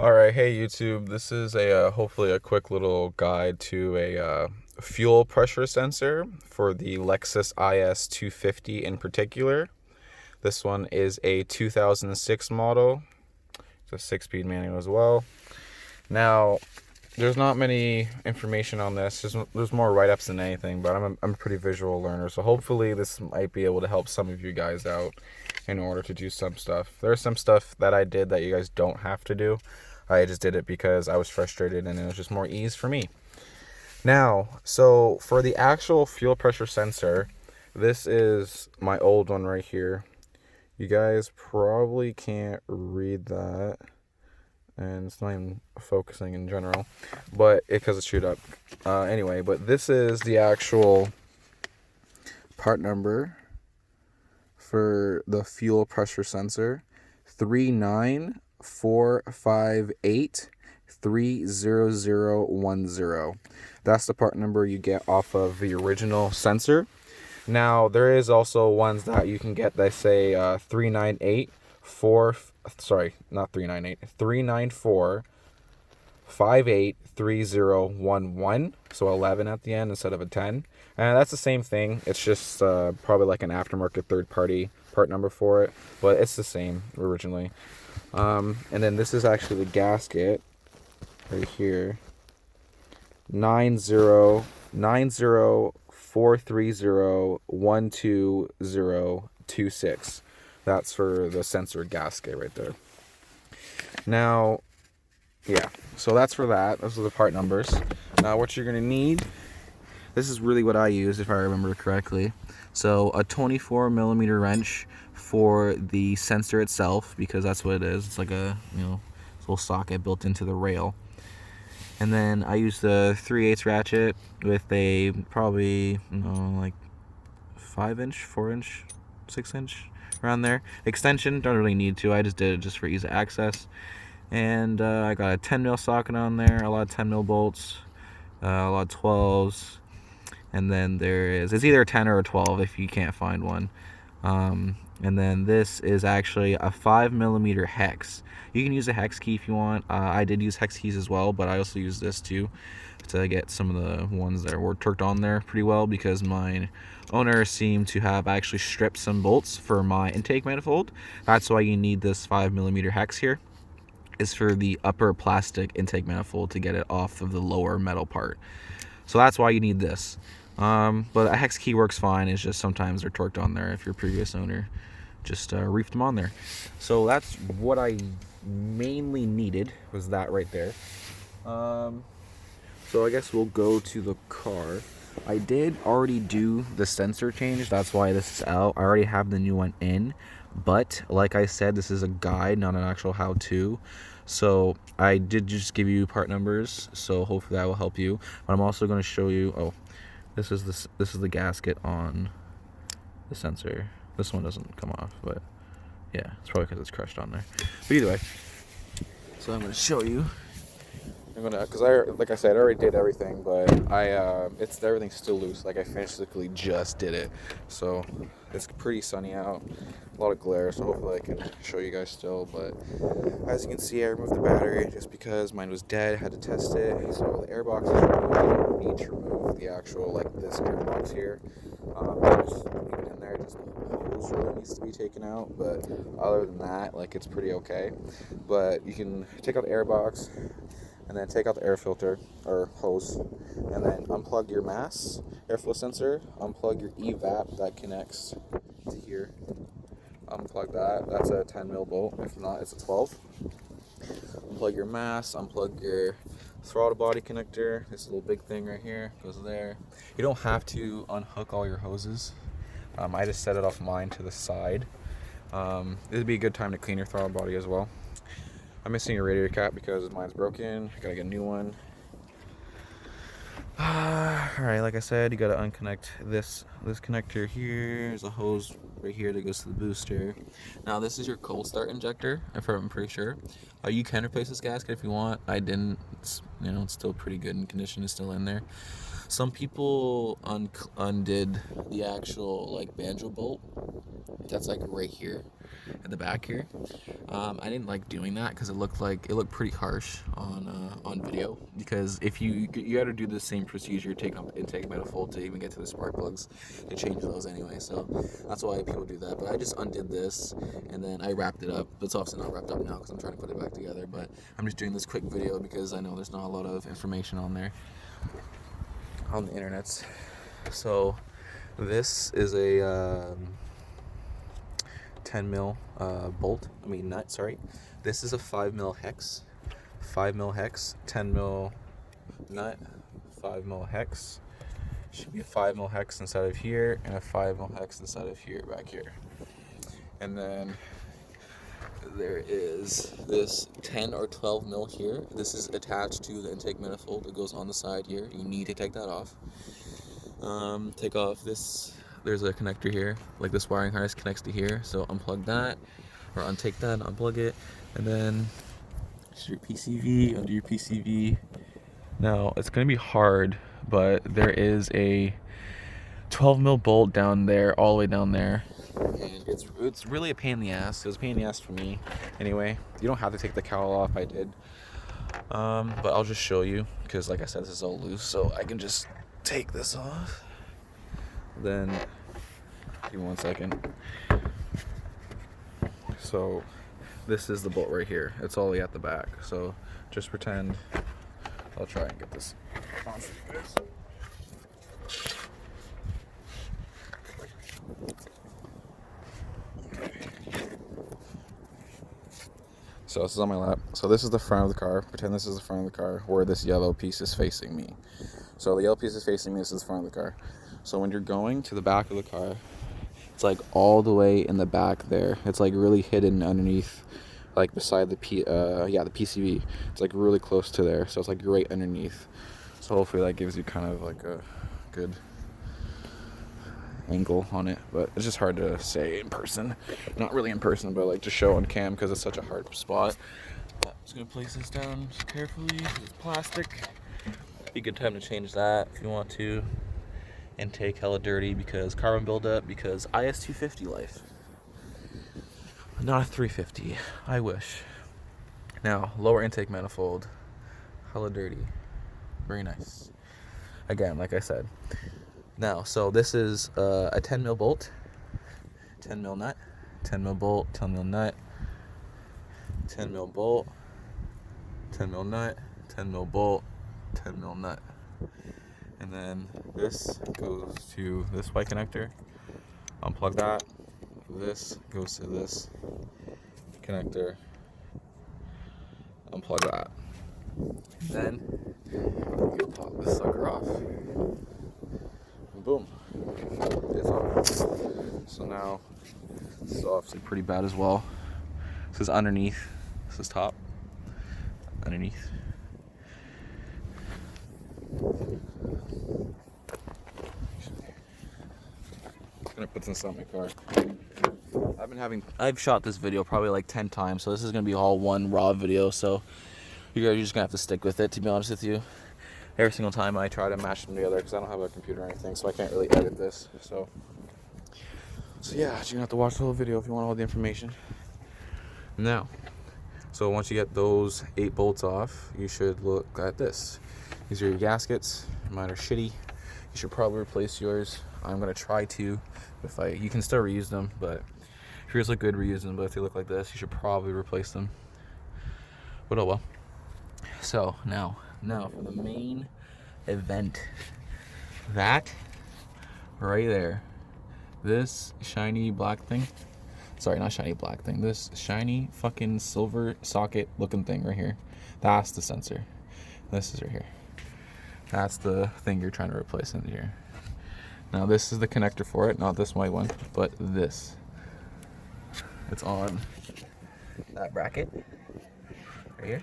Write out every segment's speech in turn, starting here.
Alright, hey YouTube, this is a hopefully a quick little guide to a fuel pressure sensor for the Lexus IS250 in particular. This one is a 2006 model. It's a 6-speed manual as well. Now, there's not many information on this. There's more write-ups than anything, but I'm a pretty visual learner, so hopefully this might be able to help some of you guys out in order to do some stuff. There's some stuff that I did that you guys don't have to do. I just did it because I was frustrated and it was just more ease for me. Now, so for the actual fuel pressure sensor, this is my old one right here. You guys probably can't read that, and it's not even focusing in general, but because it's chewed up. Anyway, but this is the actual part number for the fuel pressure sensor: 39458300010. That's the part number you get off of the original sensor. Now, there is also ones that you can get that say 394583011, so 11 at the end instead of a 10. And that's the same thing. It's just probably like an aftermarket third-party part number for it, but it's the same originally. And then this is actually the gasket right here. 90430120026. That's for the sensor gasket right there. Now, yeah, so that's for that. Those are the part numbers. Now, what you're gonna need, this is really what I use if I remember correctly. So a 24 millimeter wrench for the sensor itself, because that's what it is. It's like a little socket built into the rail. And then I use the 3/8 ratchet with a probably like 5-inch, 4-inch, 6-inch, around there. Extension, don't really need to. I just did it just for ease of access. And I got a 10 mil socket on there, a lot of 10 mil bolts, a lot of 12s. And then it's either a 10 or a 12 if you can't find one. And then this is actually a 5 millimeter hex. You can use a hex key if you want. I did use hex keys as well, but I also use this too to get some of the ones that were torqued on there pretty well, because my owner seemed to have actually stripped some bolts for my intake manifold. That's why you need this 5 millimeter hex here. Is for the upper plastic intake manifold to get it off of the lower metal part. So that's why you need this. But a hex key works fine. It's just sometimes they're torqued on there if your previous owner just reefed them on there. So that's what I mainly needed, was that right there. So I guess we'll go to the car. I did already do the sensor change. That's why this is out. I already have the new one in. But like I said, this is a guide, not an actual how-to. So I did just give you part numbers, so hopefully that will help you. But I'm also going to show you. Oh, this is the gasket on the sensor. This one doesn't come off, but yeah, it's probably because it's crushed on there. But either way, so I'm going to show you. Because like I said, I already did everything, but everything's still loose. Like, I physically just did it, so it's pretty sunny out, a lot of glare, so hopefully I can show you guys still. But as you can see, I removed the battery just because mine was dead. I had to test it. So the airbox is removed. I don't need to remove the actual, like, this airbox here. Just leave it in there. Just the hose really needs to be taken out, but other than that, like, it's pretty okay. But you can take out the airbox, and then take out the air filter or hose, and then unplug your mass airflow sensor, unplug your evap that connects to here, unplug that. That's a 10 mil bolt. If not, it's a 12. Unplug your mass, unplug your throttle body connector. This little big thing right here goes there. You don't have to unhook all your hoses. I just set it off mine to the side. This would be a good time to clean your throttle body as well. I'm missing a radiator cap because mine's broken. I gotta get a new one. Alright, like I said, you gotta unconnect this connector here. There's a hose right here that goes to the booster. Now, this is your cold start injector, I'm pretty sure. You can replace this gasket if you want. I didn't. It's still pretty good in condition. It's still in there. Some people undid the actual like banjo bolt that's like right here at the back here. I didn't like doing that because it looked pretty harsh on video. Because if you got to do the same procedure, take up intake manifold to even get to the spark plugs to change those anyway. So that's why people do that. But I just undid this and then I wrapped it up. It's obviously not wrapped up now because I'm trying to put it back together. But I'm just doing this quick video because I know there's not a lot of information on there on the internet. So this is a 10 mil nut, sorry. This is a 5 mil hex. 5 mil hex, 10 mil nut, 5 mil hex. Should be a 5 mil hex inside of here and a 5 mil hex inside of here, back here. And then there is this 10 or 12 mil here. This is attached to the intake manifold. It goes on the side here. You need to take that off. Take off this. There's a connector here, like this wiring harness connects to here, so unplug that, or untake that, unplug it, and then your PCV, undo your PCV. Now, it's going to be hard, but there is a 12 mil bolt down there, all the way down there, and it's really a pain in the ass. It was a pain in the ass for me. Anyway, you don't have to take the cowl off, I did. But I'll just show you, because like I said, this is all loose, so I can just take this off. Then, give me 1 second. So, this is the bolt right here. It's all the way at the back. So, just pretend. I'll try and get this on for you guys. So this is on my lap. So this is the front of the car. Pretend this is the front of the car where this yellow piece is facing me. So the yellow piece is facing me. This is the front of the car. So when you're going to the back of the car, it's like all the way in the back there. It's like really hidden underneath, like beside the PCV. It's like really close to there. So it's like right underneath. So hopefully that gives you kind of like a good angle on it, but it's just hard to say in person. Not really in person, but like to show on cam because it's such a hard spot. I'm just gonna place this down carefully. It's plastic. Be a good time to change that if you want to. Intake hella dirty because carbon buildup, because IS250 life. Not a 350. I wish. Now, lower intake manifold. Hella dirty. Very nice. Again, like I said. Now, so this is a 10 mil bolt, 10 mil nut, 10 mil bolt, 10 mil nut, 10 mil bolt, 10 mil nut, 10 mil bolt, 10 mil nut. And then this goes to this white connector. Unplug that. This goes to this connector. Unplug that. Then you can pop this sucker off. Boom. It's off. So now this is obviously pretty bad as well. This is underneath. This is top. Underneath. I'm gonna put this on my car. I've shot this video probably like 10 times, so this is gonna be all one raw video, so you guys are just gonna have to stick with it, to be honest with you. Every single time I try to mash them together, because I don't have a computer or anything, so I can't really edit this. So yeah, you're gonna have to watch the whole video if you want all the information. Now, so once you get those 8 bolts off, you should look at this. These are your gaskets. Mine are shitty. You should probably replace yours. I'm gonna try to. You can still reuse them, but if yours look good, reuse them. But if they look like this, you should probably replace them. But oh well. So now for the main event. That right there. This shiny black thing. Sorry, not shiny black thing. This shiny fucking silver socket looking thing right here. That's the sensor. This is right here. That's the thing you're trying to replace in here. Now this is the connector for it, not this white one, but this. It's on that bracket right here.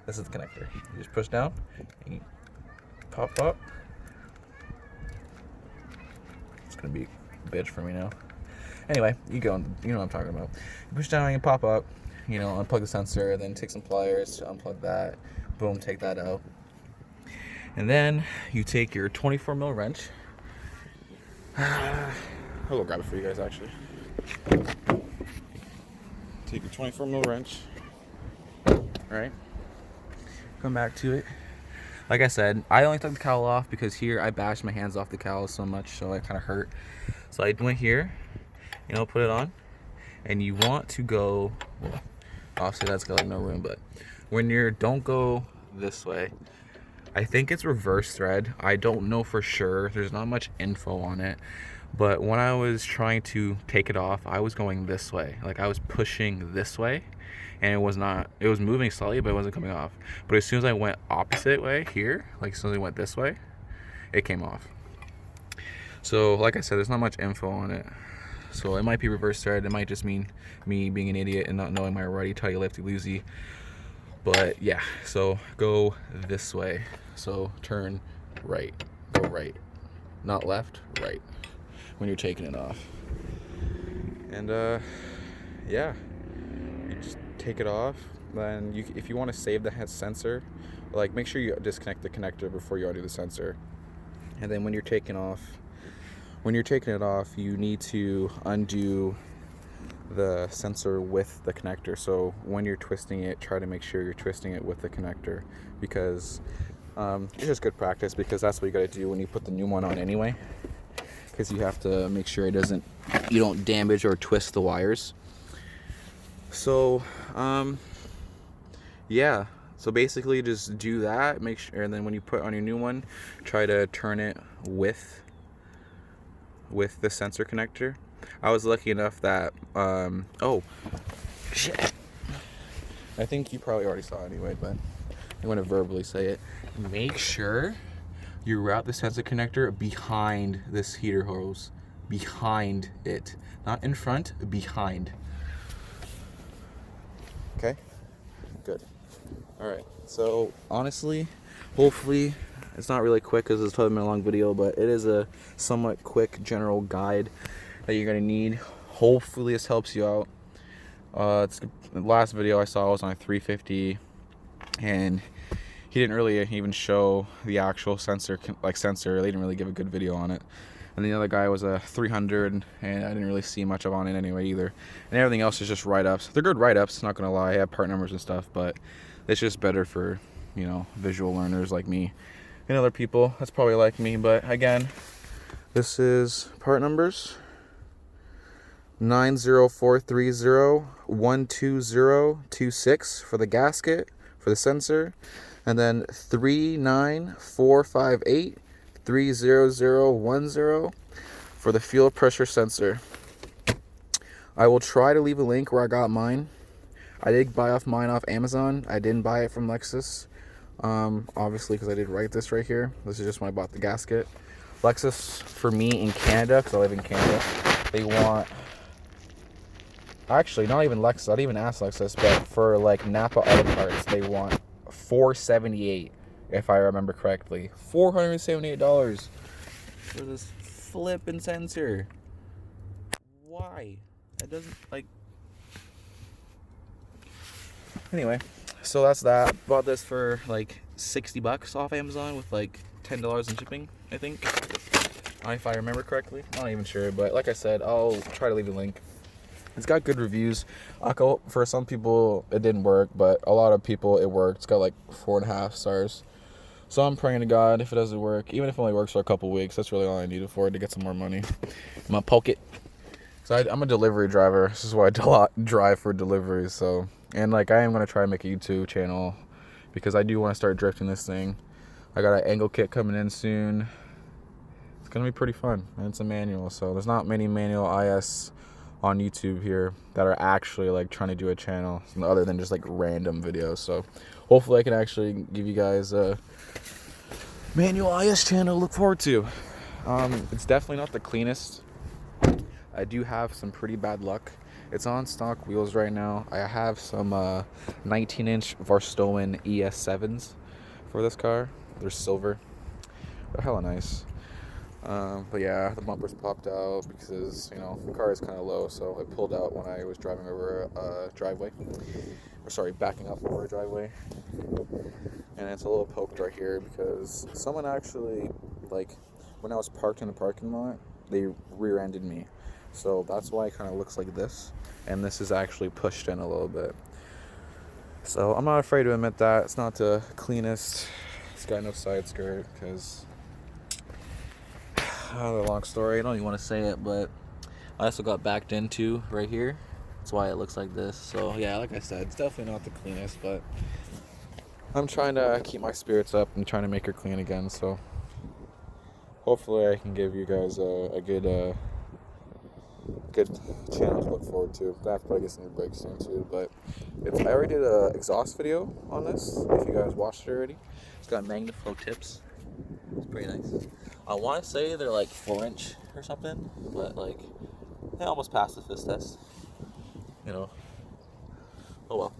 This is the connector. You just push down, and you pop up. It's gonna be a bitch for me now. Anyway, you know what I'm talking about. You push down, you pop up, unplug the sensor, then take some pliers to unplug that. Boom, take that out. And then you take your 24 mil wrench. I'll go grab it for you guys actually. Take your 24 mil wrench. Alright. Come back to it. Like I said, I only took the cowl off because here I bashed my hands off the cowl so much, so it kind of hurt. So I went here, you know, put it on, and you want to go, well, obviously that's got like no room, but when you're, don't go this way. I think it's reverse thread. I don't know for sure. There's not much info on it. But when I was trying to take it off, I was going this way. Like I was pushing this way, and it was moving slightly, but it wasn't coming off. But as soon as I went opposite way here, like as soon as I went this way, it came off. So like I said, there's not much info on it. So it might be reverse thread. It might just mean me being an idiot and not knowing my righty tighty lefty loosey. But yeah, so go this way. So turn right, go right, not left, right, when you're taking it off. And yeah, you just take it off. Then if you want to save the sensor, like make sure you disconnect the connector before you undo the sensor. And then when you're taking it off, you need to undo the sensor with the connector. So when you're twisting it, try to make sure you're twisting it with the connector, because it's just good practice, because that's what you got to do when you put the new one on anyway, because you have to make sure you don't damage or twist the wires. So yeah, so basically just do that, make sure, and then when you put on your new one, try to turn it with the sensor connector. I was lucky enough that oh shit, I think you probably already saw it anyway, but I'm going to verbally say it. Make sure you route the sensor connector behind this heater hose, behind it, not in front, behind. Okay, good. All right, so honestly, hopefully it's not really quick because it's probably been a long video, but it is a somewhat quick general guide that you're gonna need. Hopefully this helps you out. The last video I saw was on a 350, and he didn't really even show the actual sensor. They didn't really give a good video on it. And the other guy was a 300, and I didn't really see much of on it anyway either. And everything else is just write-ups. They're good write-ups, not gonna lie. I have part numbers and stuff, but it's just better for, you know, visual learners like me and other people that's probably like me. But again, this is part numbers: 90430-12026 for the gasket for the sensor, and then 39458-30010 for the fuel pressure sensor. I will try to leave a link where I got mine. I did buy mine off Amazon. I didn't buy it from Lexus, obviously, because I did write this right here. This is just when I bought the gasket. Lexus, for me in Canada, because I live in Canada, they want, actually not even Lexus, I didn't even ask Lexus, but for like Napa auto parts, they want $478, if I remember correctly. $478 for this flippin' sensor. Why? That doesn't, like, anyway, so that's that. Bought this for like $60 off Amazon with like $10 in shipping, I think, if I remember correctly. I'm not even sure, but like I said, I'll try to leave a link. It's got good reviews. For some people it didn't work, but a lot of people it worked. It's got like 4.5 stars. So I'm praying to God, if it doesn't work, even if it only works for a couple weeks, that's really all I needed for it, to get some more money in my pocket. So I'm a delivery driver. This is why I drive for deliveries. So, and like, I am going to try and make a YouTube channel, because I do want to start drifting this thing. I got an angle kit coming in soon. It's going to be pretty fun, and it's a manual. So there's not many manual IS on YouTube here that are actually like trying to do a channel other than just like random videos. So hopefully I can actually give you guys a manual IS channel to look forward to. It's definitely not the cleanest. I do have some pretty bad luck. It's on stock wheels right now. I have some 19-inch Varstowen ES7s for this car. They're silver. They're hella nice. But yeah, the bumpers popped out because, you know, the car is kind of low, so it pulled out when I was driving over a driveway. Or sorry, backing up over a driveway. and it's a little poked right here because someone actually, like, when I was parked in the parking lot, they rear-ended me. So that's why it kind of looks like this, and this is actually pushed in a little bit. So I'm not afraid to admit that. It's not the cleanest. It's got no side skirt because, another long story. I don't even want to say it, but I also got backed into right here. That's why it looks like this. So yeah, like I said, it's definitely not the cleanest, but I'm trying to keep my spirits up and trying to make her clean again. So hopefully I can give you guys a good channel to look forward to. I have to probably get some new brakes soon too, but I already did a exhaust video on this. If you guys watched it already, it's got MagnaFlow tips. It's pretty nice. I want to say they're like 4-inch or something, but like they almost passed the fist test. You know. Oh well.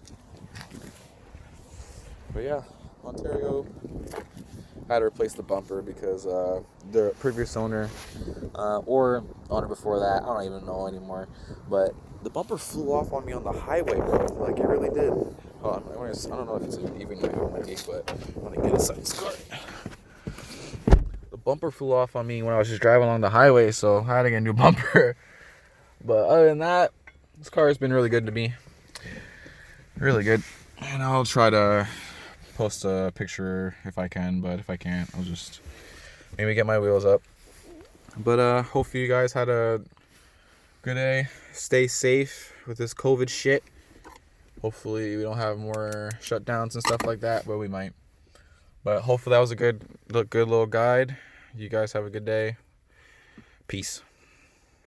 But yeah, Ontario had to replace the bumper because the previous owner, or owner before that, I don't even know anymore, but the bumper flew off on me on the highway, bro. Like, it really did. I don't know if it's even already, but I'm gonna get inside this car. The bumper flew off on me when I was just driving along the highway, so I had to get a new bumper. But other than that, this car has been really good to me. Really good. And I'll try to post a picture if I can, but if I can't, I'll just maybe get my wheels up. But hopefully you guys had a good day. Stay safe with this COVID shit. Hopefully we don't have more shutdowns and stuff like that, but we might. But hopefully that was a good little guide. You guys have a good day. Peace.